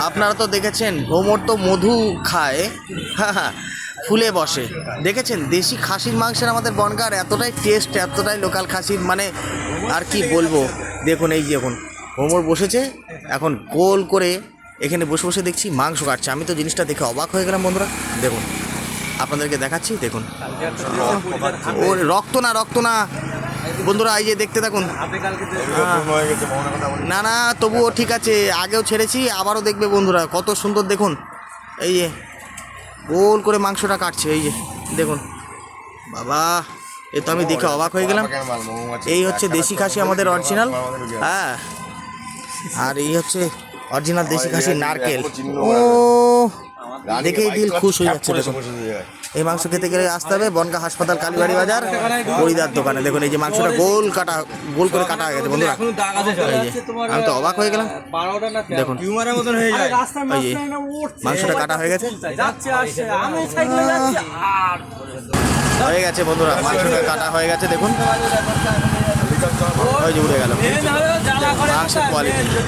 আপনারা তো দেখেছেন ভ্রমর তো মধু খায়, হ্যাঁ, ফুলে বসে। দেখেছেন দেশি খাসির মাংসের আমাদের বনগাঁর এতটাই টেস্ট, এতটাই লোকাল খাসির, মানে আর কি বলবো। দেখুন এই যে এখন ভ্রমর বসেছে, এখন গোল করে এখানে বসে বসে দেখছি মাংস কাটছে। আমি তো জিনিসটা দেখে অবাক হয়ে গেলাম বন্ধুরা। দেখুন আপনাদেরকে দেখাচ্ছি, দেখুন ও রক্ত না, রক্ত না বন্ধুরা, এই যে দেখতে থাকুন। না না তবুও ঠিক আছে, আগেও ছেড়েছি আবারও দেখবে বন্ধুরা, কত সুন্দর দেখুন। এই যে গোল করে মাংসটা কাটছে, এই যে দেখুন বাবা, এ তো আমি দেখে অবাক হয়ে গেলাম। এই হচ্ছে দেশি খাসি আমাদের অরিজিনাল, হ্যাঁ, আর এই হচ্ছে অরিজিনাল দেশি খাসি নারকেল। ও দেখেই দিল খুশ হয়ে যাচ্ছে। দেখুন এই মাংস খেতে গেলে আসতে হবে বনগাঁ হাসপাতাল, কালীবাড়ি বাজার, হরিদার দোকানে। দেখুন এই যে মাংসটা গোল করে কাটা হয়ে গেছে বন্ধুরা। এই যে আমি তো অবাক হয়ে গেলাম, দেখুন এই যে মাংসটা কাটা হয়ে গেছে, হয়ে গেছে বন্ধুরা, মাংসটা কাটা হয়ে গেছে। দেখুন ওই যে উড়ে গেল মাংসের কোয়ালিটি।